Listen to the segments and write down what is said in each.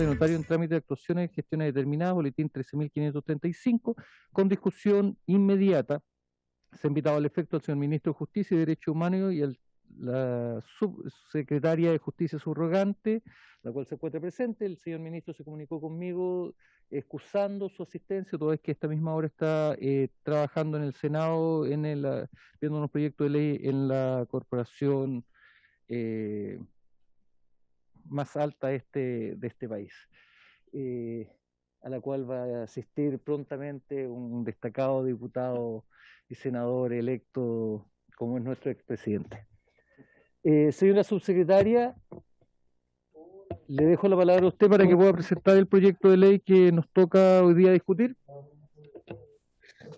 de notario en trámite de actuaciones y gestiones determinadas, boletín 13.535, con discusión inmediata. Se ha invitado al efecto al señor Ministro de Justicia y Derechos Humanos y la subsecretaria de Justicia subrogante, la cual se encuentra presente. El señor Ministro se comunicó conmigo excusando su asistencia, toda vez que a esta misma hora está trabajando en el Senado, viendo unos proyectos de ley en la corporación más alta de este país, a la cual va a asistir prontamente un destacado diputado y senador electo como es nuestro expresidente. Señora subsecretaria, le dejo la palabra a usted para que pueda presentar el proyecto de ley que nos toca hoy día discutir.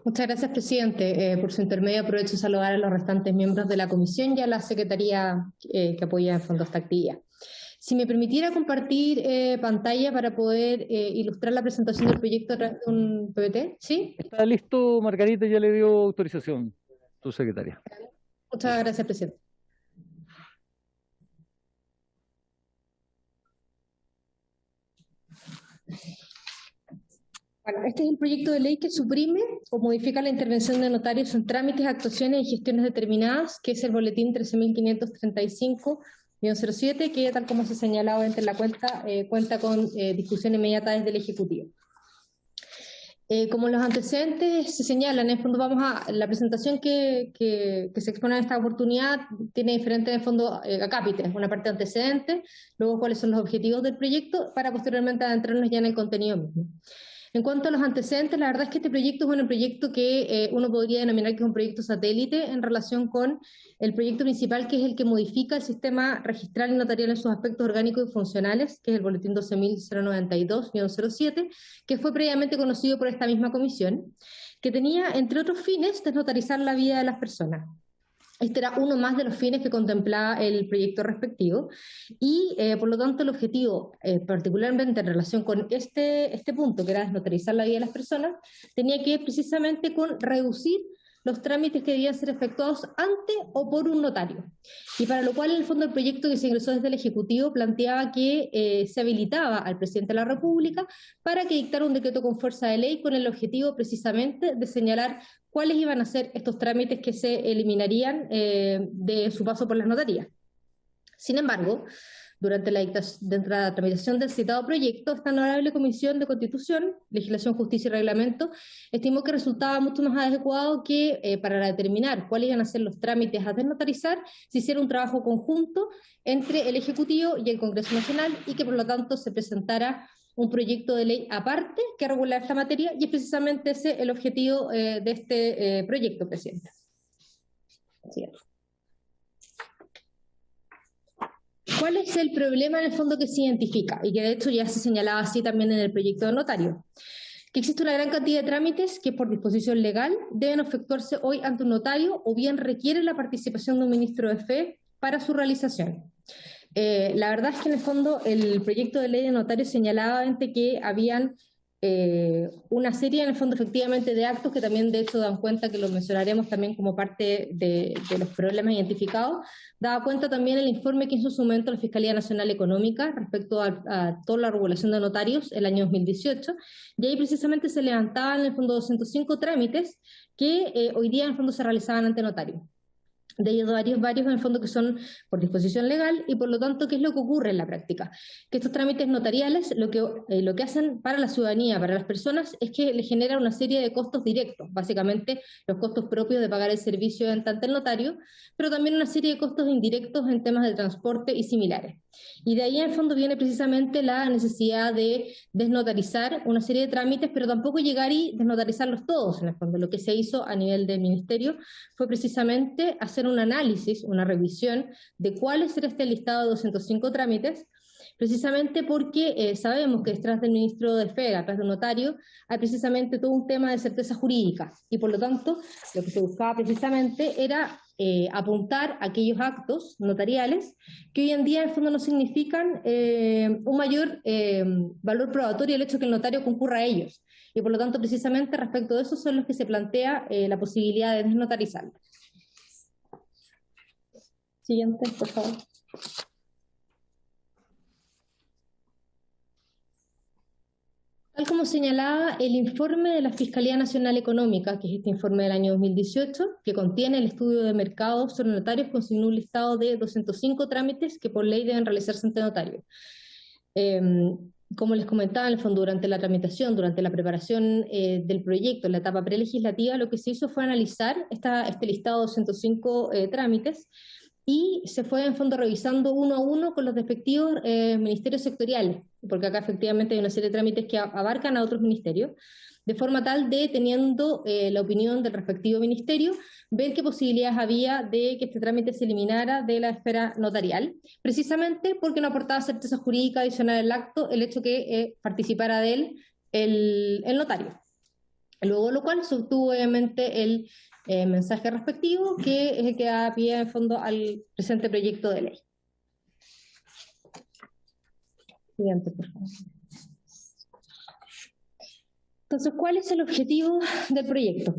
Muchas gracias, presidente. Por su intermedio aprovecho de saludar a los restantes miembros de la comisión y a la secretaría que apoya en fondo esta actividad. Si me permitiera compartir pantalla para poder ilustrar la presentación del proyecto a través de un PPT, ¿sí? Está listo, Margarita, ya le dio autorización, su secretaria. Muchas gracias, presidente. Bueno, este es el proyecto de ley que suprime o modifica la intervención de notarios en trámites, actuaciones y gestiones determinadas, que es el boletín 13.535-07, que tal como se señalaba entre la cuenta, cuenta con discusión inmediata desde el Ejecutivo. Como los antecedentes se señalan, en el fondo la presentación que se expone en esta oportunidad tiene diferentes, en el fondo, acápites, una parte de antecedentes, luego cuáles son los objetivos del proyecto, para posteriormente adentrarnos ya en el contenido mismo. En cuanto a los antecedentes, la verdad es que este proyecto es un proyecto que uno podría denominar que es un proyecto satélite en relación con el proyecto principal, que es el que modifica el sistema registral y notarial en sus aspectos orgánicos y funcionales, que es el boletín 12.092-07, que fue previamente conocido por esta misma comisión, que tenía, entre otros fines, desnotarizar la vida de las personas. Este era uno más de los fines que contemplaba el proyecto respectivo y, por lo tanto, el objetivo, particularmente en relación con este punto, que era desnotarizar la vida de las personas, tenía que ver precisamente con reducir los trámites que debían ser efectuados ante o por un notario. Y para lo cual, en el fondo, el proyecto que se ingresó desde el Ejecutivo planteaba que se habilitaba al presidente de la República para que dictara un decreto con fuerza de ley con el objetivo precisamente de señalar cuáles iban a ser estos trámites que se eliminarían de su paso por las notarías. Sin embargo, durante la tramitación del citado proyecto, esta honorable Comisión de Constitución, Legislación, Justicia y Reglamento estimó que resultaba mucho más adecuado que para determinar cuáles iban a ser los trámites a desnotarizar, se hiciera un trabajo conjunto entre el Ejecutivo y el Congreso Nacional y que por lo tanto se presentara un proyecto de ley aparte que regular esta materia, y es precisamente ese el objetivo de este proyecto, presidenta. Así es. ¿Cuál es el problema en el fondo que se identifica? Y que de hecho ya se señalaba así también en el proyecto de notario. Que existe una gran cantidad de trámites que por disposición legal deben efectuarse hoy ante un notario o bien requieren la participación de un ministro de fe para su realización. La verdad es que en el fondo el proyecto de ley de notarios señalaba que habían una serie en el fondo efectivamente de actos que también de hecho dan cuenta, que lo mencionaremos también como parte de los problemas identificados. Daba cuenta también el informe que hizo en su momento la Fiscalía Nacional Económica respecto a toda la regulación de notarios el año 2018, y ahí precisamente se levantaban en el fondo 205 trámites que hoy día en el fondo se realizaban ante notarios. De ellos varios en el fondo que son por disposición legal, y por lo tanto, ¿qué es lo que ocurre en la práctica? Que estos trámites notariales lo que hacen para la ciudadanía, para las personas, es que les genera una serie de costos directos, básicamente los costos propios de pagar el servicio ante el notario, pero también una serie de costos indirectos en temas de transporte y similares. Y de ahí en el fondo viene precisamente la necesidad de desnotarizar una serie de trámites, pero tampoco llegar y desnotarizarlos todos. En el fondo, lo que se hizo a nivel del Ministerio fue precisamente hacer un análisis, una revisión de cuáles era este listado de 205 trámites, precisamente porque sabemos que detrás del ministro de Fe, detrás del notario, hay precisamente todo un tema de certeza jurídica, y por lo tanto lo que se buscaba precisamente era apuntar a aquellos actos notariales que hoy en día en el fondo no significan un mayor valor probatorio el hecho de que el notario concurra a ellos, y por lo tanto precisamente respecto de eso son los que se plantea la posibilidad de desnotarizarlos. Siguiente, por favor. Tal como señalaba el informe de la Fiscalía Nacional Económica, que es este informe del año 2018, que contiene el estudio de mercado sobre notarios, consignó un listado de 205 trámites que por ley deben realizarse ante notario. Como les comentaba, en el fondo, durante la tramitación, durante la preparación del proyecto, en la etapa prelegislativa, lo que se hizo fue analizar este listado de 205 trámites, y se fue en fondo revisando uno a uno con los respectivos ministerios sectoriales, porque acá efectivamente hay una serie de trámites que abarcan a otros ministerios, de forma tal de, teniendo la opinión del respectivo ministerio, ver qué posibilidades había de que este trámite se eliminara de la esfera notarial, precisamente porque no aportaba certeza jurídica adicional al acto el hecho que participara de él el notario. Luego lo cual se obtuvo obviamente el mensaje respectivo, que es el que da pie en fondo al presente proyecto de ley. Siguiente, por favor. Entonces, ¿cuál es el objetivo del proyecto?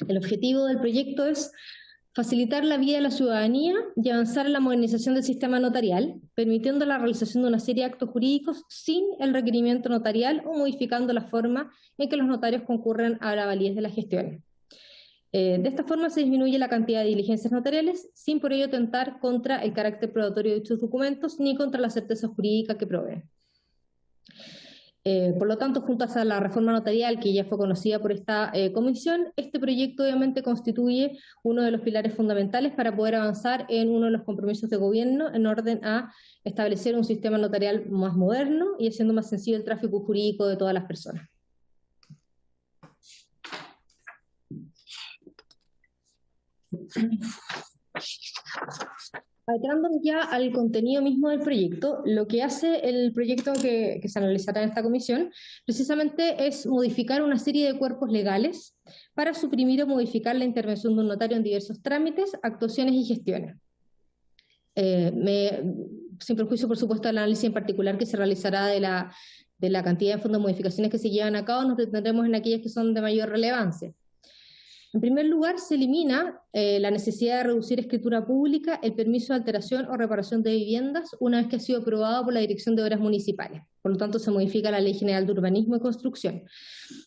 El objetivo del proyecto es facilitar la vida de la ciudadanía y avanzar en la modernización del sistema notarial, permitiendo la realización de una serie de actos jurídicos sin el requerimiento notarial o modificando la forma en que los notarios concurren a la validez de las gestiones. De esta forma se disminuye la cantidad de diligencias notariales, sin por ello atentar contra el carácter probatorio de dichos documentos ni contra la certeza jurídica que proveen. Por lo tanto, junto a la reforma notarial, que ya fue conocida por esta comisión, este proyecto obviamente constituye uno de los pilares fundamentales para poder avanzar en uno de los compromisos de gobierno en orden a establecer un sistema notarial más moderno y haciendo más sencillo el tráfico jurídico de todas las personas. Adentrándonos ya al contenido mismo del proyecto, lo que hace el proyecto que se analizará en esta comisión precisamente es modificar una serie de cuerpos legales para suprimir o modificar la intervención de un notario en diversos trámites, actuaciones y gestiones. Sin perjuicio, por supuesto, del análisis en particular que se realizará de la cantidad de fondos de modificaciones que se llevan a cabo, nos detendremos en aquellas que son de mayor relevancia. En primer lugar, se elimina la necesidad de reducir escritura pública, el permiso de alteración o reparación de viviendas una vez que ha sido aprobado por la Dirección de Obras Municipales. Por lo tanto, se modifica la Ley General de Urbanismo y Construcción.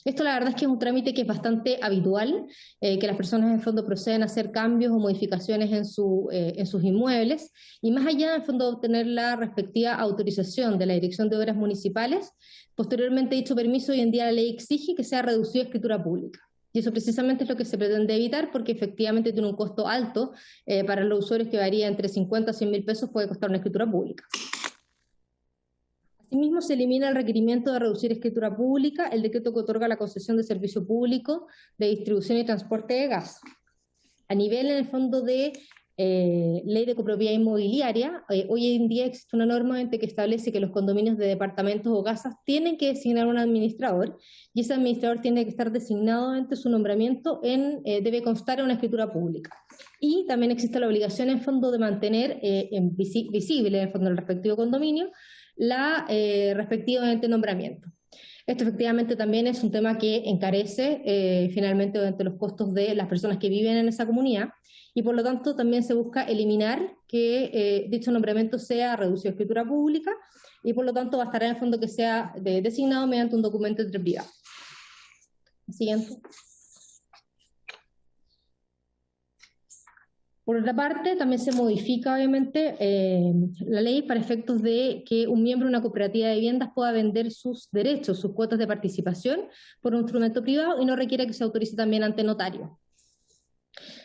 Esto la verdad es que es un trámite que es bastante habitual, que las personas en fondo proceden a hacer cambios o modificaciones en sus inmuebles, y más allá en fondo de obtener la respectiva autorización de la Dirección de Obras Municipales, posteriormente dicho permiso hoy en día la ley exige que sea reducido a escritura pública. Y eso precisamente es lo que se pretende evitar, porque efectivamente tiene un costo alto para los usuarios, que varía entre 50 a 100 mil pesos, puede costar una escritura pública. Asimismo, se elimina el requerimiento de reducir escritura pública, el decreto que otorga la concesión de servicio público de distribución y transporte de gas. A nivel, en el fondo, de ley de copropiedad inmobiliaria, hoy en día existe una norma que establece que los condominios de departamentos o casas tienen que designar un administrador, y ese administrador tiene que estar designado ante su nombramiento debe constar en una escritura pública. Y también existe la obligación en fondo de mantener visible en el fondo del respectivo condominio la respectiva nombramiento. Esto efectivamente también es un tema que encarece finalmente los costos de las personas que viven en esa comunidad, y por lo tanto también se busca eliminar que dicho nombramiento sea reducido a escritura pública, y por lo tanto bastará en el fondo que sea designado mediante un documento entre privados. Siguiente. Por otra parte, también se modifica obviamente la ley para efectos de que un miembro de una cooperativa de viviendas pueda vender sus derechos, sus cuotas de participación por un instrumento privado, y no requiere que se autorice también ante notario.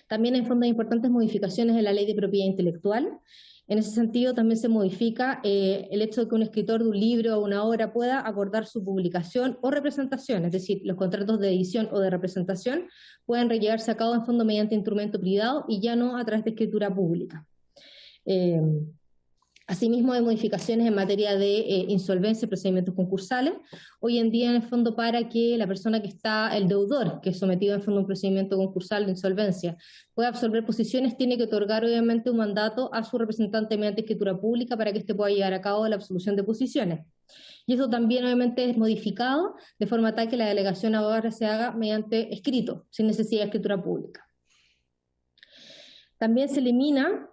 También en fondo hay importantes modificaciones en la ley de propiedad intelectual. En ese sentido también se modifica el hecho de que un escritor de un libro o una obra pueda acordar su publicación o representación, es decir, los contratos de edición o de representación pueden llevarse a cabo en fondo mediante instrumento privado y ya no a través de escritura pública. Asimismo, hay modificaciones en materia de insolvencia y procedimientos concursales. Hoy en día, en el fondo, para que la persona que está, el deudor, que es sometido en fondo a un procedimiento concursal de insolvencia, pueda absolver posiciones, tiene que otorgar obviamente un mandato a su representante mediante escritura pública para que éste pueda llevar a cabo la absolución de posiciones. Y eso también obviamente es modificado de forma tal que la delegación ahora se haga mediante escrito, sin necesidad de escritura pública. También se elimina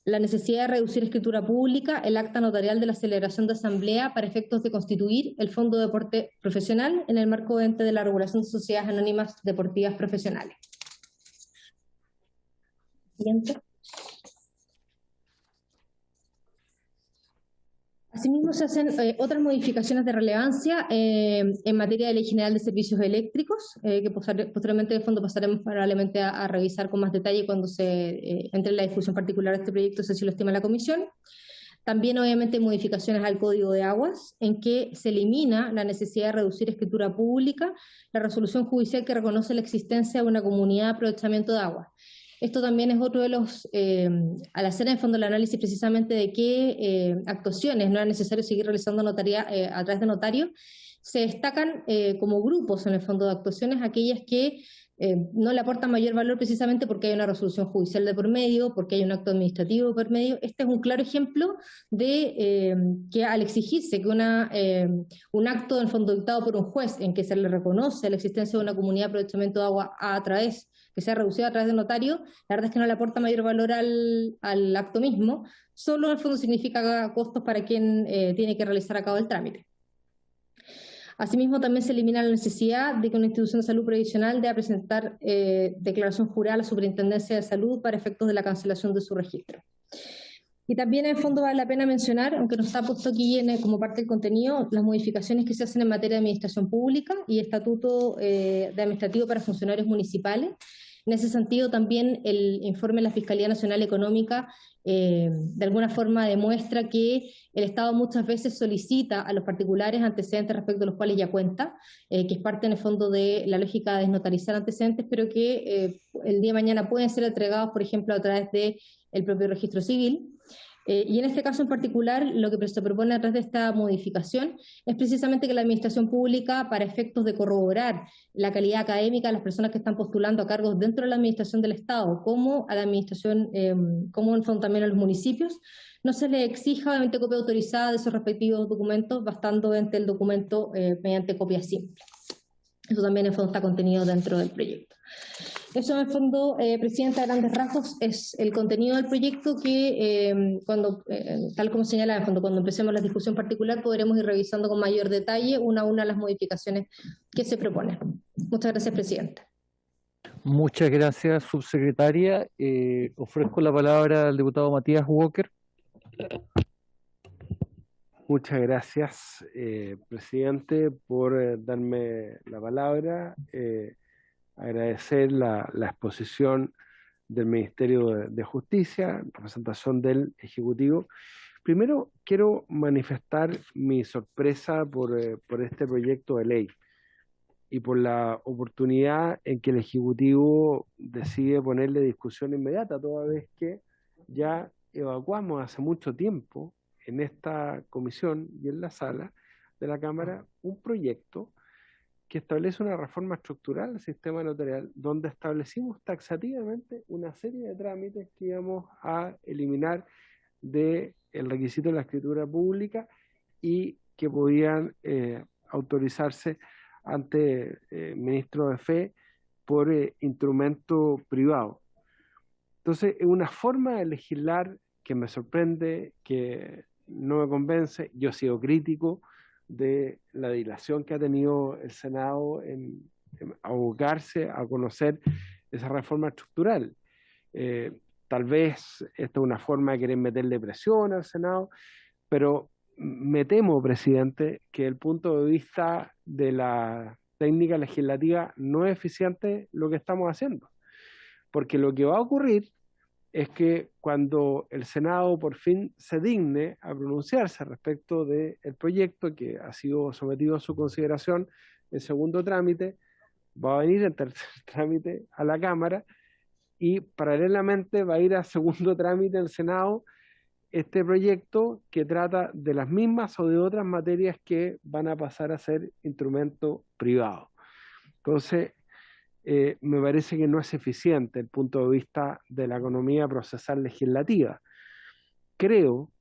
la necesidad de reducir escritura pública, el acta notarial de la celebración de asamblea para efectos de constituir el Fondo de Deporte Profesional en el marco de la regulación de sociedades anónimas deportivas profesionales. Siguiente. Asimismo, se hacen otras modificaciones de relevancia en materia de Ley General de Servicios Eléctricos, que posteriormente de fondo pasaremos probablemente a revisar con más detalle cuando se entre en la discusión particular de este proyecto, si lo estima la Comisión. También, obviamente, modificaciones al Código de Aguas, en que se elimina la necesidad de reducir escritura pública, la resolución judicial que reconoce la existencia de una comunidad de aprovechamiento de agua. Esto también es otro de los, al hacer en fondo el análisis precisamente de qué actuaciones no era necesario seguir realizando notaría a través de notarios, se destacan como grupos en el fondo de actuaciones aquellas que no le aportan mayor valor precisamente porque hay una resolución judicial de por medio, porque hay un acto administrativo de por medio. Este es un claro ejemplo de que al exigirse que un acto en fondo dictado por un juez en que se le reconoce la existencia de una comunidad de aprovechamiento de agua que sea reducida a través de notario, la verdad es que no le aporta mayor valor al acto mismo, solo en el fondo significa costos para quien tiene que realizar a cabo el trámite. Asimismo, también se elimina la necesidad de que una institución de salud previsional deba presentar declaración jurada a la Superintendencia de Salud para efectos de la cancelación de su registro. Y también en el fondo vale la pena mencionar, aunque no está puesto aquí como parte del contenido, las modificaciones que se hacen en materia de administración pública y estatuto de administrativo para funcionarios municipales. En ese sentido, también el informe de la Fiscalía Nacional Económica de alguna forma demuestra que el Estado muchas veces solicita a los particulares antecedentes respecto a los cuales ya cuenta, que es parte en el fondo de la lógica de desnotarizar antecedentes, pero que el día de mañana pueden ser entregados, por ejemplo, a través del propio registro civil. Y en este caso en particular, lo que se propone a través de esta modificación es precisamente que la administración pública, para efectos de corroborar la calidad académica de las personas que están postulando a cargos dentro de la administración del Estado, como a la administración, como en el fondo también a los municipios, no se les exija obviamente copia autorizada de esos respectivos documentos, bastando obviamente el documento mediante copia simple. Eso también en el fondo está contenido dentro del proyecto. Eso en el fondo, Presidenta, a grandes rasgos, es el contenido del proyecto que tal como señala, en el fondo, cuando empecemos la discusión particular podremos ir revisando con mayor detalle una a una las modificaciones que se proponen. Muchas gracias, Presidenta. Muchas gracias, subsecretaria. Ofrezco la palabra al diputado Matías Walker. Muchas gracias, presidente, por darme la palabra. Agradecer la exposición del Ministerio de Justicia, en representación del Ejecutivo. Primero, quiero manifestar mi sorpresa por este proyecto de ley y por la oportunidad en que el Ejecutivo decide ponerle discusión inmediata, toda vez que ya evacuamos hace mucho tiempo en esta comisión y en la sala de la Cámara un proyecto que establece una reforma estructural al sistema notarial, donde establecimos taxativamente una serie de trámites que íbamos a eliminar del requisito de la escritura pública y que podían autorizarse ante ministro de Fe por instrumento privado. Entonces, es una forma de legislar que me sorprende, que no me convence. Yo he sido crítico de la dilación que ha tenido el Senado en abocarse a conocer esa reforma estructural. Tal vez esta es una forma de querer meterle presión al Senado, pero me temo, presidente, que desde el punto de vista de la técnica legislativa no es eficiente lo que estamos haciendo, porque lo que va a ocurrir es que cuando el Senado por fin se digne a pronunciarse respecto del proyecto que ha sido sometido a su consideración en segundo trámite, va a venir en tercer trámite a la Cámara y paralelamente va a ir a segundo trámite en el Senado este proyecto que trata de las mismas o de otras materias que van a pasar a ser instrumento privado. Entonces, me parece que no es eficiente el punto de vista de la economía procesal legislativa. Creo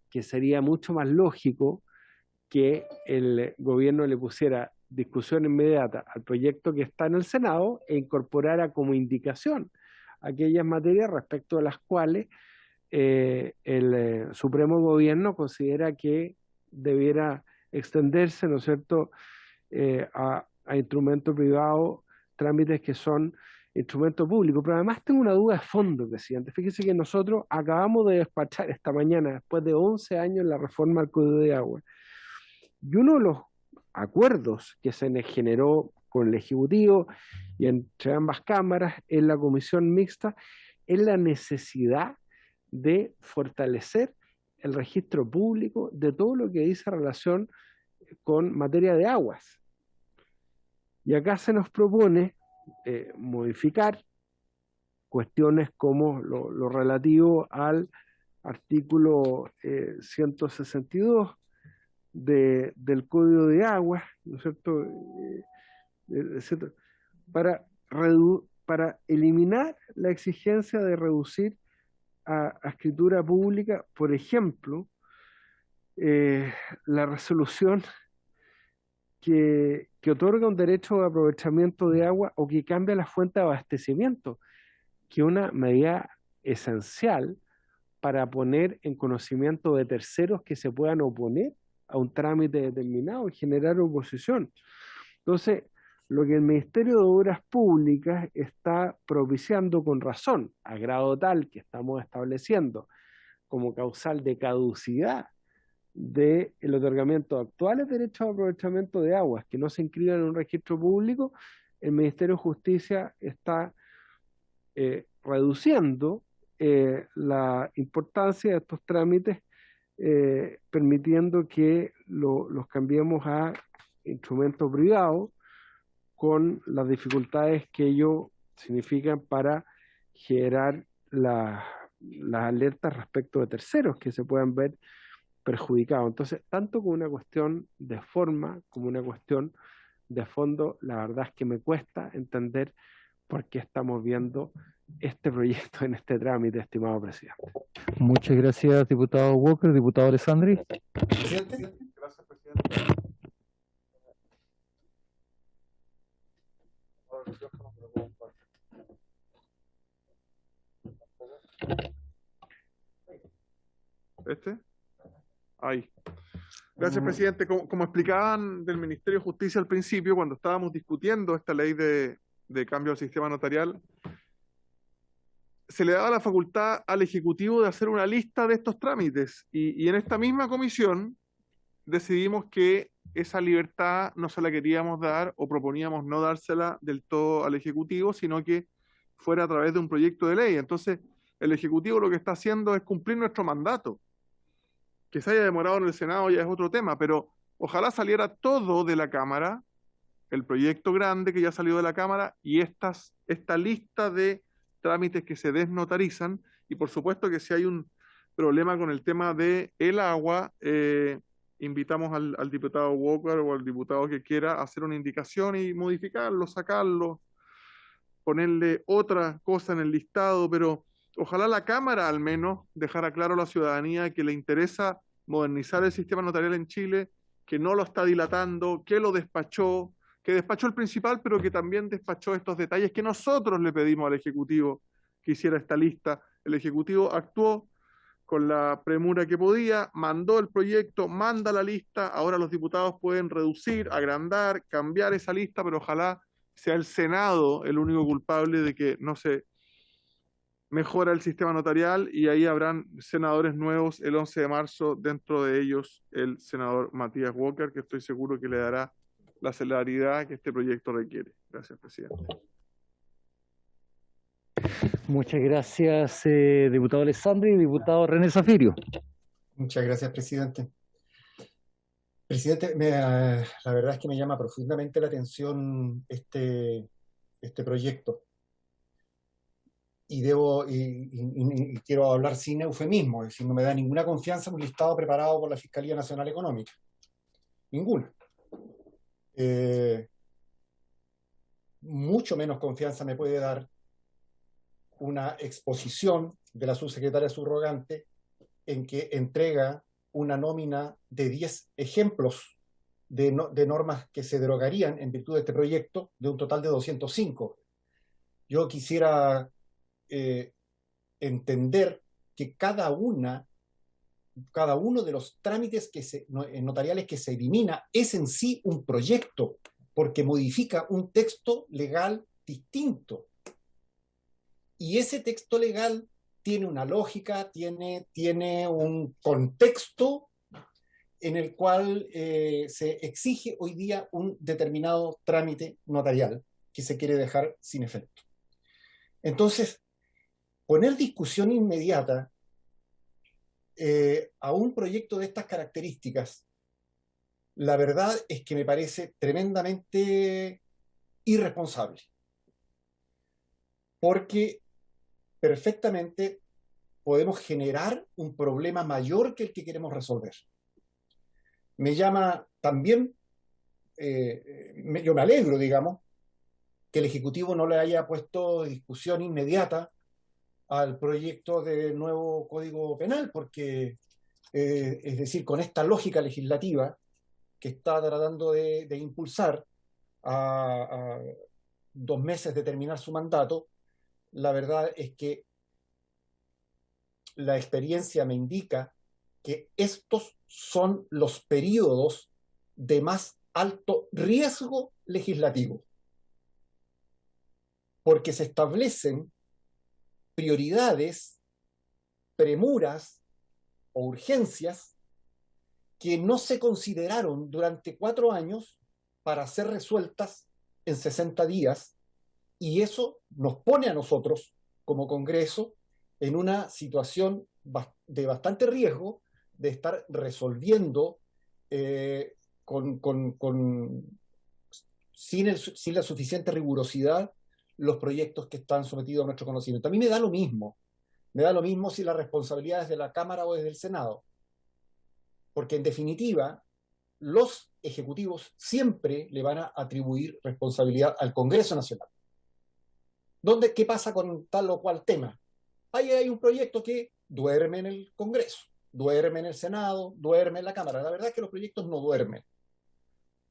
que sería mucho más lógico que el gobierno le pusiera discusión inmediata al proyecto que está en el Senado e incorporara como indicación aquellas materias respecto a las cuales el Supremo Gobierno considera que debiera extenderse, ¿no es cierto?, a instrumentos privados, trámites que son instrumentos públicos. Pero además tengo una duda de fondo, presidente. Fíjese que nosotros acabamos de despachar esta mañana, después de 11 años, la reforma al Código de Agua. Y uno de los acuerdos que se generó con el Ejecutivo y entre ambas cámaras en la comisión mixta es la necesidad de fortalecer el registro público de todo lo que dice relación con materia de aguas. Y acá se nos propone modificar cuestiones como lo relativo al artículo 162 del Código de Aguas, ¿no es cierto?, para eliminar la exigencia de reducir a escritura pública, por ejemplo, la resolución que otorga un derecho de aprovechamiento de agua o que cambia la fuente de abastecimiento, que es una medida esencial para poner en conocimiento de terceros que se puedan oponer a un trámite determinado y generar oposición. Entonces, lo que el Ministerio de Obras Públicas está propiciando con razón, a grado tal que estamos estableciendo como causal de caducidad del otorgamiento de actuales derechos de aprovechamiento de aguas que no se inscriban en un registro público, el Ministerio de Justicia está reduciendo la importancia de estos trámites, permitiendo que los cambiemos a instrumentos privados con las dificultades que ello significan para generar las alertas respecto de terceros que se puedan ver perjudicados. Entonces, tanto como una cuestión de forma como una cuestión de fondo, la verdad es que me cuesta entender por qué estamos viendo este proyecto en este trámite, estimado presidente. Muchas gracias, diputado Walker. Diputado Alessandri. Presidente. Gracias, presidente. Ahí. Gracias, presidente. Como explicaban del Ministerio de Justicia al principio, cuando estábamos discutiendo esta ley de cambio al sistema notarial, se le daba la facultad al Ejecutivo de hacer una lista de estos trámites. Y en esta misma comisión decidimos que esa libertad no se la queríamos dar o proponíamos no dársela del todo al Ejecutivo, sino que fuera a través de un proyecto de ley. Entonces, el Ejecutivo lo que está haciendo es cumplir nuestro mandato. Que se haya demorado en el Senado ya es otro tema, pero ojalá saliera todo de la Cámara, el proyecto grande que ya salió de la Cámara y esta lista de trámites que se desnotarizan. Y por supuesto que si hay un problema con el tema del agua, invitamos al diputado Walker o al diputado que quiera hacer una indicación y modificarlo, sacarlo, ponerle otra cosa en el listado, pero ojalá la Cámara al menos dejara claro a la ciudadanía que le interesa modernizar el sistema notarial en Chile, que no lo está dilatando, que lo despachó, que despachó el principal, pero que también despachó estos detalles que nosotros le pedimos al Ejecutivo que hiciera esta lista. El Ejecutivo actuó con la premura que podía, mandó el proyecto, manda la lista, ahora los diputados pueden reducir, agrandar, cambiar esa lista, pero ojalá sea el Senado el único culpable de que no se mejora el sistema notarial y ahí habrán senadores nuevos el 11 de marzo, dentro de ellos el senador Matías Walker, que estoy seguro que le dará la celeridad que este proyecto requiere. Gracias, presidente. Muchas gracias, diputado Alessandri. Diputado René Zafirio. Muchas gracias, presidente. Presidente, la verdad es que me llama profundamente la atención este proyecto. Y quiero hablar sin eufemismo, es decir, no me da ninguna confianza en un listado preparado por la Fiscalía Nacional Económica. Ninguna. Mucho menos confianza me puede dar una exposición de la subsecretaria subrogante en que entrega una nómina de 10 ejemplos de normas que se derogarían en virtud de este proyecto, de un total de 205. Yo quisiera entender que cada uno de los trámites notariales que se elimina es en sí un proyecto, porque modifica un texto legal distinto. Y ese texto legal tiene una lógica, tiene un contexto en el cual se exige hoy día un determinado trámite notarial que se quiere dejar sin efecto. Entonces, poner discusión inmediata a un proyecto de estas características, la verdad es que me parece tremendamente irresponsable, porque perfectamente podemos generar un problema mayor que el que queremos resolver. Me llama también, yo me alegro, digamos, que el Ejecutivo no le haya puesto discusión inmediata al proyecto de nuevo Código Penal, porque, es decir, con esta lógica legislativa que está tratando de impulsar a 2 meses de terminar su mandato, la verdad es que la experiencia me indica que estos son los periodos de más alto riesgo legislativo, porque se establecen prioridades, premuras o urgencias que no se consideraron durante 4 años para ser resueltas en 60 días, y eso nos pone a nosotros como Congreso en una situación de bastante riesgo de estar resolviendo sin la suficiente rigurosidad los proyectos que están sometidos a nuestro conocimiento. A mí me da lo mismo si la responsabilidad es de la Cámara o es del Senado, porque en definitiva los ejecutivos siempre le van a atribuir responsabilidad al Congreso Nacional. ¿Qué pasa con tal o cual tema? Ahí hay un proyecto que duerme en el Congreso, duerme en el Senado, duerme en la Cámara. La verdad es que los proyectos no duermen.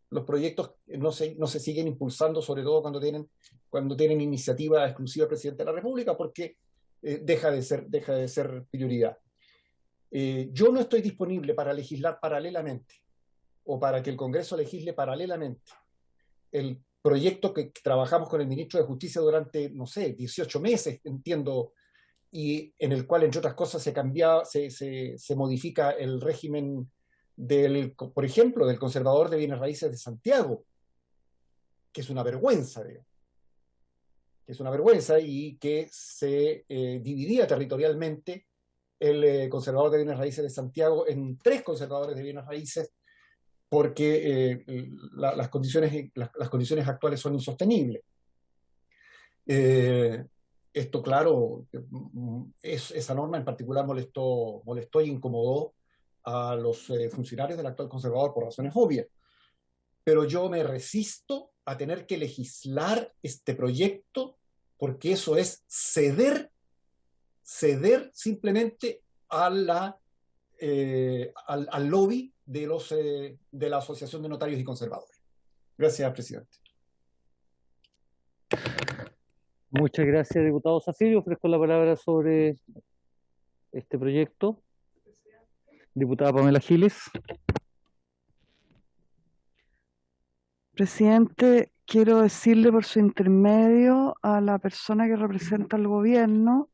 Los proyectos no se siguen impulsando, sobre todo cuando tienen iniciativa exclusiva del presidente de la República, porque deja de ser prioridad. Yo no estoy disponible para legislar paralelamente o para que el Congreso legisle paralelamente el proyecto que trabajamos con el ministro de Justicia durante, 18 meses, entiendo, y en el cual, entre otras cosas, se modifica el régimen por ejemplo, del conservador de bienes raíces de Santiago, que es una vergüenza, y que se dividía territorialmente el conservador de bienes raíces de Santiago en 3 conservadores de bienes raíces, porque las condiciones actuales son insostenibles. Esto, claro, esa norma en particular molestó y incomodó a los funcionarios del actual conservador por razones obvias. Pero yo me resisto a tener que legislar este proyecto, porque eso es ceder simplemente al lobby de la Asociación de Notarios y Conservadores. Gracias, presidente. Muchas gracias, diputado Zafiri. Ofrezco la palabra sobre este proyecto. Diputada Pamela Giles. Presidente, quiero decirle por su intermedio a la persona que representa al gobierno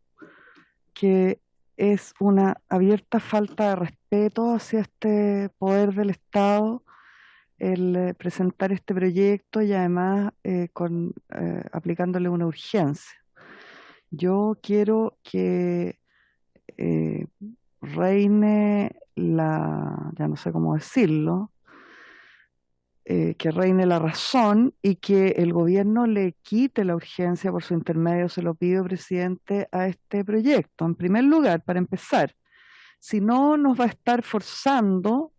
que es una abierta falta de respeto hacia este poder del Estado el presentar este proyecto y además aplicándole una urgencia. Yo quiero que reine ya no sé cómo decirlo, que reine la razón y que el gobierno le quite la urgencia, por su intermedio se lo pido, presidente, a este proyecto. En primer lugar, para empezar, si no nos va a estar forzando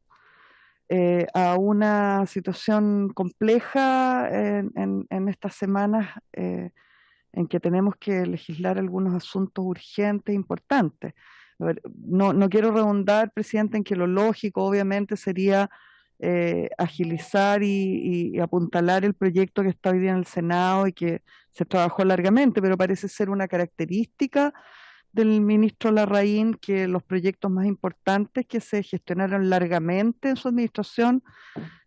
a una situación compleja en estas semanas en que tenemos que legislar algunos asuntos urgentes e importantes. A ver, no quiero redundar, presidente, en que lo lógico obviamente sería agilizar y apuntalar el proyecto que está hoy día en el Senado y que se trabajó largamente, pero parece ser una característica del ministro Larraín que los proyectos más importantes que se gestionaron largamente en su administración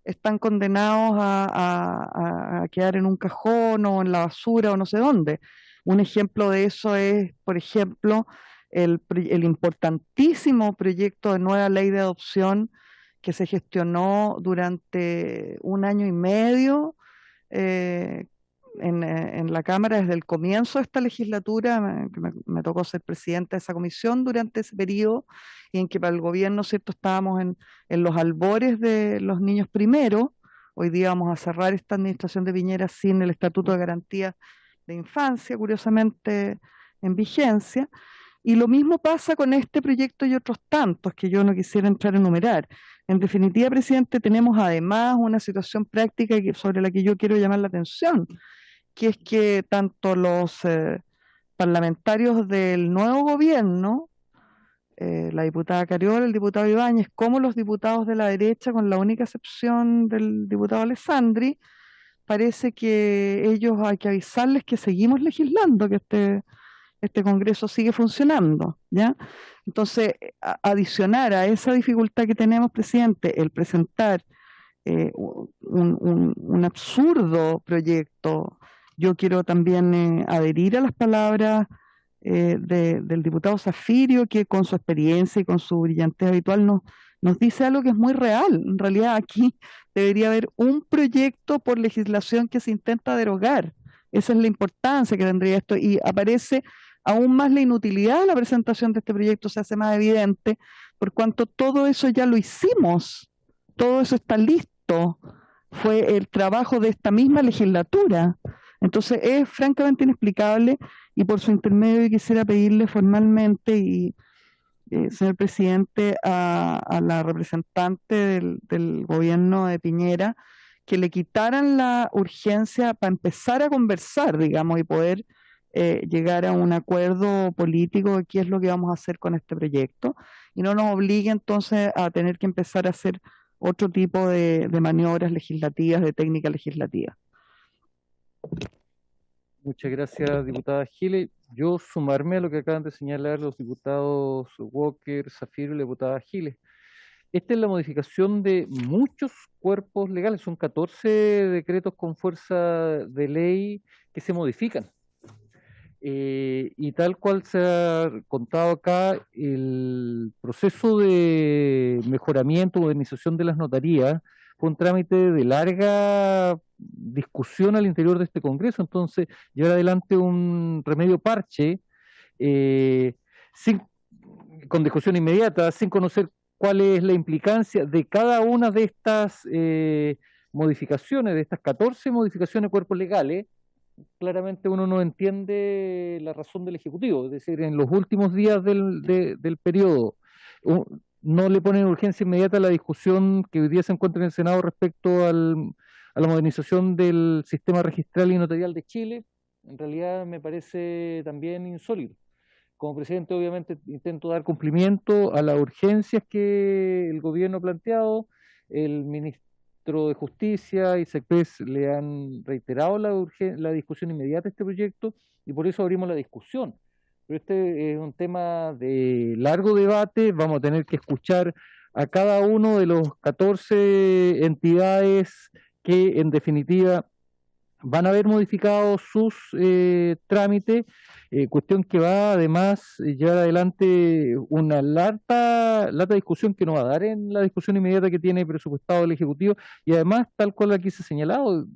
están condenados a quedar en un cajón o en la basura o no sé dónde. Un ejemplo de eso es, por ejemplo, el importantísimo proyecto de nueva ley de adopción que se gestionó durante 1 año y medio en la Cámara desde el comienzo de esta legislatura, que me tocó ser presidenta de esa comisión durante ese periodo, y en que para el gobierno, ¿cierto?, estábamos en los albores de los niños primero. Hoy día vamos a cerrar esta administración de Piñera sin el Estatuto de Garantía de Infancia, curiosamente en vigencia. Y lo mismo pasa con este proyecto y otros tantos que yo no quisiera entrar a enumerar. En definitiva, presidente, tenemos además una situación práctica sobre la que yo quiero llamar la atención, que es que tanto los parlamentarios del nuevo gobierno, la diputada Cariola, el diputado Ibáñez, como los diputados de la derecha, con la única excepción del diputado Alessandri, parece que ellos hay que avisarles que seguimos legislando, que este Congreso sigue funcionando, ¿ya? Entonces, adicionar a esa dificultad que tenemos, presidente, el presentar un absurdo proyecto. Yo quiero también adherir a las palabras del diputado Zafirio, que con su experiencia y con su brillantez habitual nos dice algo que es muy real. En realidad aquí debería haber un proyecto por legislación que se intenta derogar. Esa es la importancia que tendría esto, y aparece aún más la inutilidad de la presentación de este proyecto, se hace más evidente, por cuanto todo eso ya lo hicimos, todo eso está listo, fue el trabajo de esta misma legislatura. Entonces es francamente inexplicable, y por su intermedio quisiera pedirle formalmente, señor presidente, a la representante del gobierno de Piñera, que le quitaran la urgencia para empezar a conversar, digamos, y poder llegar a un acuerdo político de qué es lo que vamos a hacer con este proyecto, y no nos obligue entonces a tener que empezar a hacer otro tipo de maniobras legislativas, de técnica legislativa. Muchas gracias, diputada Giles. Yo sumarme a lo que acaban de señalar los diputados Walker, Zafiro y la diputada Giles. Esta es la modificación de muchos cuerpos legales, son 14 decretos con fuerza de ley que se modifican. Y tal cual se ha contado acá, el proceso de mejoramiento, modernización de las notarías fue un trámite de larga discusión al interior de este Congreso. Entonces, llevar adelante un remedio parche con discusión inmediata, sin conocer cuál es la implicancia de cada una de estas modificaciones, de estas 14 modificaciones de cuerpos legales, claramente uno no entiende la razón del Ejecutivo. Es decir, en los últimos días del periodo, no le ponen urgencia inmediata a la discusión que hoy día se encuentra en el Senado respecto a la modernización del sistema registral y notarial de Chile. En realidad me parece también insólito. Como presidente, obviamente, intento dar cumplimiento a las urgencias que el gobierno ha planteado. El ministro de Justicia y SECPES le han reiterado la discusión inmediata de este proyecto, y por eso abrimos la discusión. Pero este es un tema de largo debate. Vamos a tener que escuchar a cada uno de los 14 entidades que en definitiva van a haber modificado sus trámites, cuestión que va además llevar adelante una lata discusión que no va a dar en la discusión inmediata que tiene presupuestado el Ejecutivo, y además, tal cual aquí se ha señalado,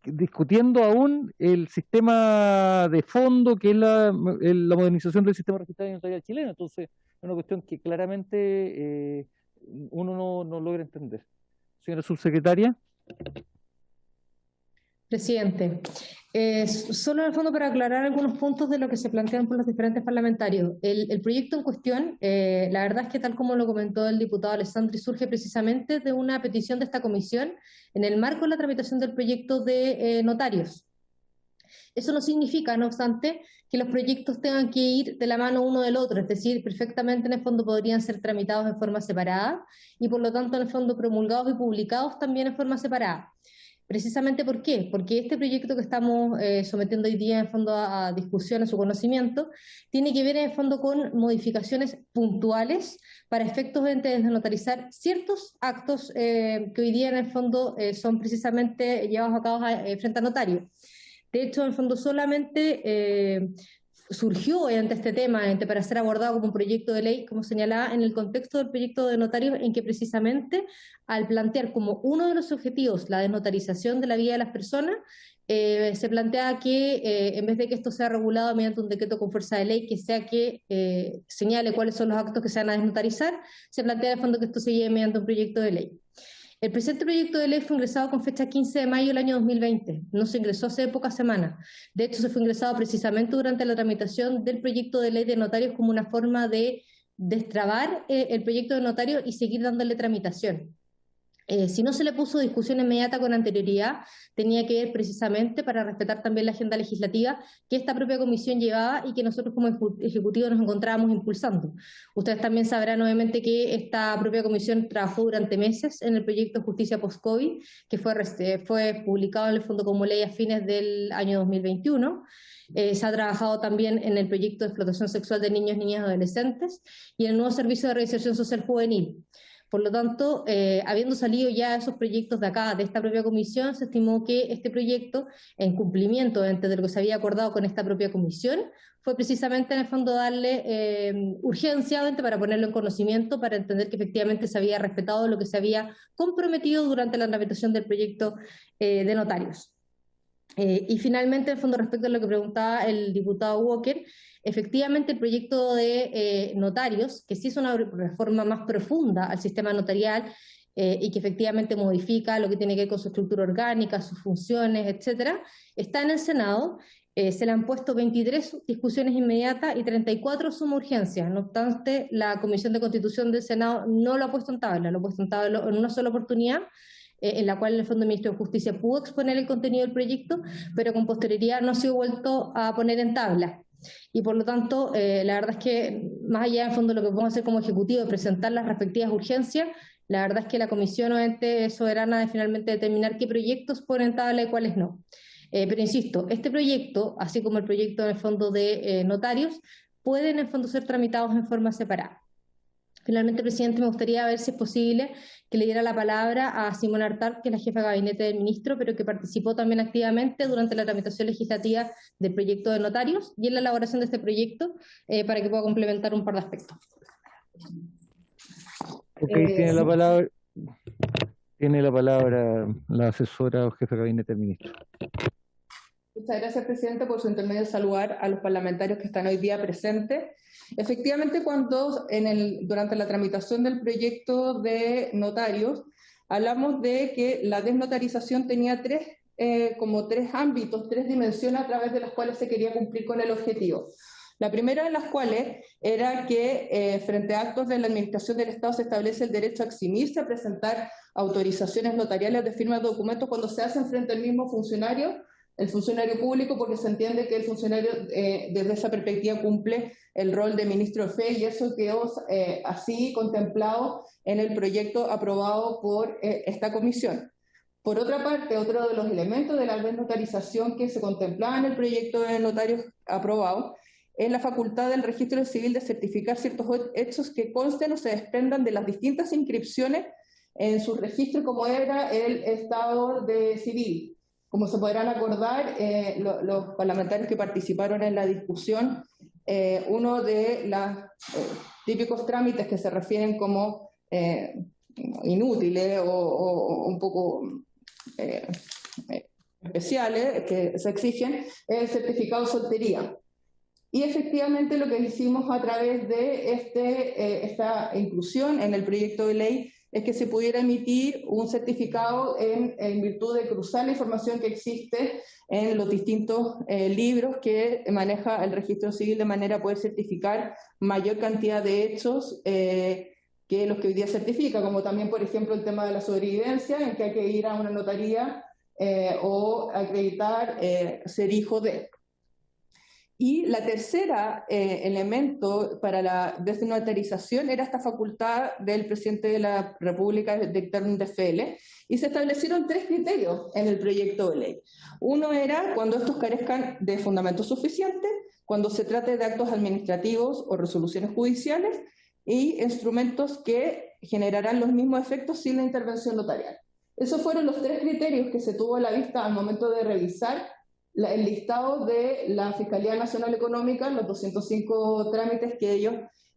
discutiendo aún el sistema de fondo, que es la modernización del sistema registral y notarial chileno. Entonces, es una cuestión que claramente uno no logra entender. Señora subsecretaria. Presidente, solo en el fondo para aclarar algunos puntos de lo que se plantean por los diferentes parlamentarios. El proyecto en cuestión, la verdad es que tal como lo comentó el diputado Alessandri, surge precisamente de una petición de esta comisión en el marco de la tramitación del proyecto de notarios. Eso no significa, no obstante, que los proyectos tengan que ir de la mano uno del otro, es decir, perfectamente en el fondo podrían ser tramitados de forma separada y por lo tanto en el fondo promulgados y publicados también en forma separada. Precisamente ¿por qué? Porque este proyecto que estamos sometiendo hoy día en fondo a discusión, a su conocimiento, tiene que ver en el fondo con modificaciones puntuales para efectos de desnotarizar ciertos actos que hoy día en el fondo son precisamente llevados a cabo frente a notario. De hecho, en el fondo solamente surgió ante este tema para ser abordado como un proyecto de ley, como señalaba, en el contexto del proyecto de notarios, en que precisamente al plantear como uno de los objetivos la desnotarización de la vida de las personas, se plantea que en vez de que esto sea regulado mediante un decreto con fuerza de ley, que sea que señale cuáles son los actos que se van a desnotarizar, se plantea de fondo que esto se lleve mediante un proyecto de ley. El presente proyecto de ley fue ingresado con fecha 15 de mayo del año 2020, no se ingresó hace pocas semanas. De hecho, se fue ingresado precisamente durante la tramitación del proyecto de ley de notarios como una forma de destrabar el proyecto de notarios y seguir dándole tramitación. Si no se le puso discusión inmediata con anterioridad, tenía que ver precisamente para respetar también la agenda legislativa que esta propia comisión llevaba y que nosotros como Ejecutivo nos encontrábamos impulsando. Ustedes también sabrán obviamente que esta propia comisión trabajó durante meses en el proyecto de justicia post-COVID, que fue publicado en el fondo como ley a fines del año 2021. Se ha trabajado también en el proyecto de explotación sexual de niños, niñas y adolescentes y en el nuevo servicio de reinserción social juvenil. Por lo tanto, habiendo salido ya esos proyectos de acá, de esta propia comisión, se estimó que este proyecto, en cumplimiento de lo que se había acordado con esta propia comisión, fue precisamente en el fondo darle urgencia para ponerlo en conocimiento, para entender que efectivamente se había respetado lo que se había comprometido durante la tramitación del proyecto de notarios. Y finalmente, en el fondo, respecto a lo que preguntaba el diputado Walker, efectivamente el proyecto de notarios, que sí es una reforma más profunda al sistema notarial y que efectivamente modifica lo que tiene que ver con su estructura orgánica, sus funciones, etcétera, está en el Senado. Se le han puesto 23 discusiones inmediatas y 34 suma urgencias. No obstante, la Comisión de Constitución del Senado no lo ha puesto en tabla, lo ha puesto en tabla en una sola oportunidad, en la cual en el fondo el Ministro de Justicia pudo exponer el contenido del proyecto, pero con posterioridad no ha sido vuelto a poner en tabla. Y por lo tanto, la verdad es que más allá en fondo lo que podemos hacer como Ejecutivo de presentar las respectivas urgencias, la verdad es que la Comisión obviamente es soberana de finalmente determinar qué proyectos ponen en tabla y cuáles no. Pero insisto, este proyecto, así como el proyecto en el fondo de notarios, pueden en el fondo ser tramitados en forma separada. Finalmente, presidente, me gustaría ver si es posible que le diera la palabra a Simona Artart, que es la jefa de gabinete del ministro, pero que participó también activamente durante la tramitación legislativa del proyecto de notarios y en la elaboración de este proyecto, para que pueda complementar un par de aspectos. Ok, tiene la palabra la asesora o jefa de gabinete del ministro. Muchas gracias, presidente, por su intermedio saludar a los parlamentarios que están hoy día presentes. Efectivamente, durante la tramitación del proyecto de notarios, hablamos de que la desnotarización tenía tres ámbitos, tres dimensiones a través de las cuales se quería cumplir con el objetivo. La primera de las cuales era que frente a actos de la Administración del Estado se establece el derecho a eximirse, a presentar autorizaciones notariales de firma de documentos cuando se hacen frente al mismo funcionario, el funcionario público, porque se entiende que el funcionario desde esa perspectiva cumple el rol de ministro de fe, y eso quedó así contemplado en el proyecto aprobado por esta comisión. Por otra parte, otro de los elementos de la desnotarización que se contemplaba en el proyecto de notarios aprobado es la facultad del registro civil de certificar ciertos hechos que consten o se desprendan de las distintas inscripciones en su registro, como era el estado de civil. Como se podrán acordar, los parlamentarios que participaron en la discusión, uno de los típicos trámites que se refieren como inútiles o un poco especiales que se exigen es el certificado de soltería. Y efectivamente lo que hicimos a través de esta inclusión en el proyecto de ley es que se pudiera emitir un certificado en virtud de cruzar la información que existe en los distintos libros que maneja el registro civil, de manera a poder certificar mayor cantidad de hechos que los que hoy día certifica, como también, por ejemplo, el tema de la sobrevivencia, en que hay que ir a una notaría o acreditar ser hijo de. Y la tercera elemento para la desnotarización era esta facultad del presidente de la República de dictar un DFL, y se establecieron 3 criterios en el proyecto de ley. Uno era cuando estos carezcan de fundamentos suficientes, cuando se trate de actos administrativos o resoluciones judiciales, y instrumentos que generarán los mismos efectos sin la intervención notarial. Esos fueron los 3 criterios que se tuvo a la vista al momento de revisar el listado de la Fiscalía Nacional Económica, los 205 trámites que ellos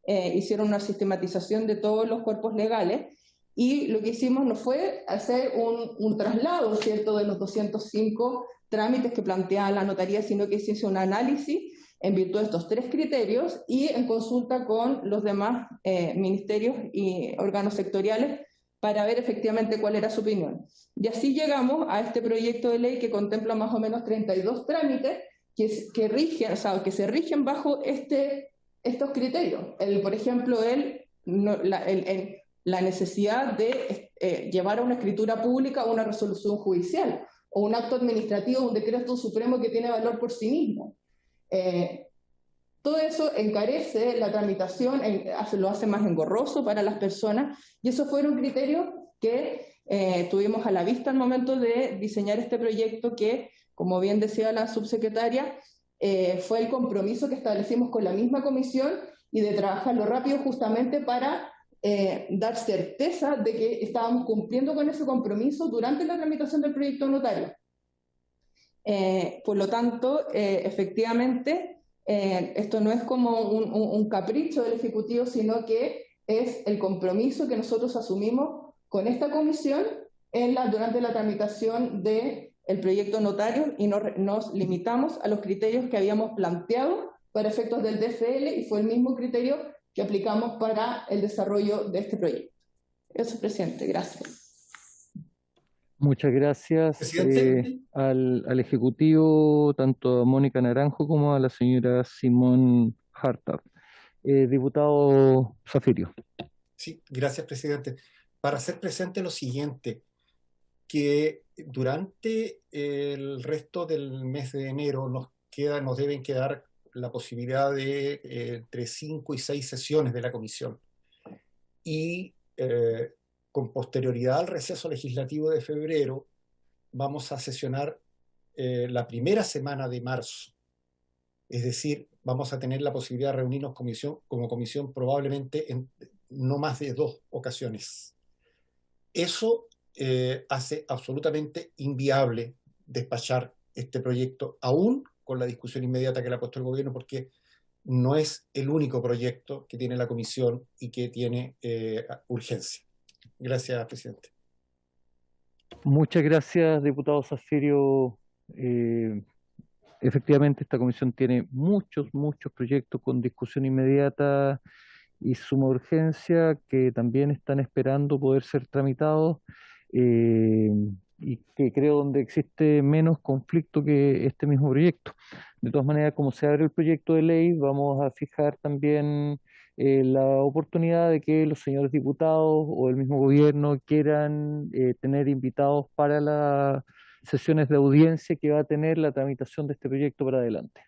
hicieron una sistematización de todos los cuerpos legales, y lo que hicimos no fue hacer un traslado, ¿cierto?, de los 205 trámites que planteaba la notaría, sino que se hizo un análisis en virtud de estos 3 criterios y en consulta con los demás ministerios y órganos sectoriales para ver efectivamente cuál era su opinión. Y así llegamos a este proyecto de ley que contempla más o menos 32 trámites que rigen, o sea, que se rigen bajo estos criterios. Por ejemplo, la necesidad de llevar a una escritura pública una resolución judicial o un acto administrativo, un decreto supremo que tiene valor por sí mismo. Todo eso encarece la tramitación, lo hace más engorroso para las personas, y esos fueron criterios que tuvimos a la vista al momento de diseñar este proyecto que, como bien decía la subsecretaria, fue el compromiso que establecimos con la misma comisión y de trabajarlo rápido justamente para dar certeza de que estábamos cumpliendo con ese compromiso durante la tramitación del proyecto notario. Por lo tanto, efectivamente, esto no es como un capricho del Ejecutivo, sino que es el compromiso que nosotros asumimos con esta comisión durante la tramitación del proyecto notario, y nos limitamos a los criterios que habíamos planteado para efectos del DFL, y fue el mismo criterio que aplicamos para el desarrollo de este proyecto. Eso, presidente. Gracias. Muchas gracias al Ejecutivo, tanto a Mónica Naranjo como a la señora Simón Hartard. Diputado Zafirio. Sí, gracias, presidente. Para hacer presente lo siguiente, que durante el resto del mes de enero nos deben quedar la posibilidad de entre 5 y 6 sesiones de la comisión. Y con posterioridad al receso legislativo de febrero, vamos a sesionar la primera semana de marzo. Es decir, vamos a tener la posibilidad de reunirnos como comisión probablemente en no más de 2 ocasiones. Eso hace absolutamente inviable despachar este proyecto, aún con la discusión inmediata que le ha puesto el gobierno, porque no es el único proyecto que tiene la comisión y que tiene urgencia. Gracias, presidente. Muchas gracias, diputado Zafirio. Efectivamente, esta comisión tiene muchos proyectos con discusión inmediata y suma urgencia que también están esperando poder ser tramitados, y que creo donde existe menos conflicto que este mismo proyecto. De todas maneras, como se abre el proyecto de ley, vamos a fijar también la oportunidad de que los señores diputados o el mismo gobierno quieran tener invitados para las sesiones de audiencia que va a tener la tramitación de este proyecto para adelante.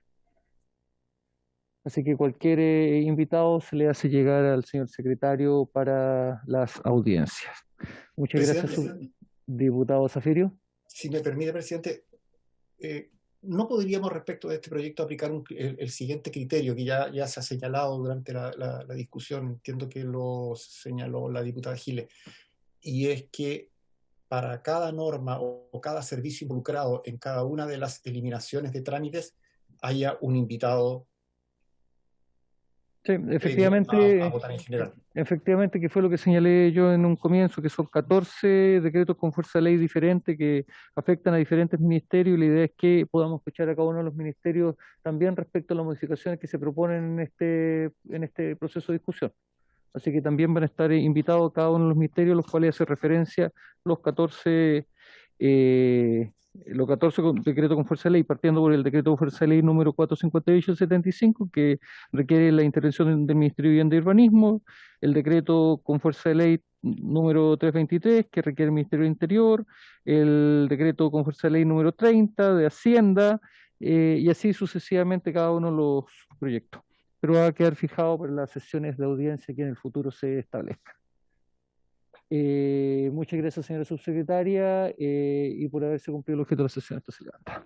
Así que cualquier invitado se le hace llegar al señor secretario para las audiencias. Muchas gracias, diputado Zafirio. Si me permite, presidente, ¿no podríamos respecto de este proyecto aplicar el siguiente criterio que ya se ha señalado durante la discusión? Entiendo que lo señaló la diputada Giles, y es que para cada norma o cada servicio involucrado en cada una de las eliminaciones de trámites haya un invitado. Sí, efectivamente, a votar en general. Efectivamente, que fue lo que señalé yo en un comienzo, que son 14 decretos con fuerza de ley diferentes que afectan a diferentes ministerios, y la idea es que podamos escuchar a cada uno de los ministerios también respecto a las modificaciones que se proponen en este proceso de discusión. Así que también van a estar invitados cada uno de los ministerios, los cuales hace referencia los 14 decretos con fuerza de ley, partiendo por el decreto con fuerza de ley número 458/75, que requiere la intervención del Ministerio de Vivienda y Urbanismo, el decreto con fuerza de ley número 323, que requiere el Ministerio del Interior, el decreto con fuerza de ley número 30 de Hacienda, y así sucesivamente cada uno de los proyectos. Pero va a quedar fijado por las sesiones de audiencia que en el futuro se establezcan. Muchas gracias, señora subsecretaria, y por haberse cumplido el objeto de la sesión. Esto se levanta.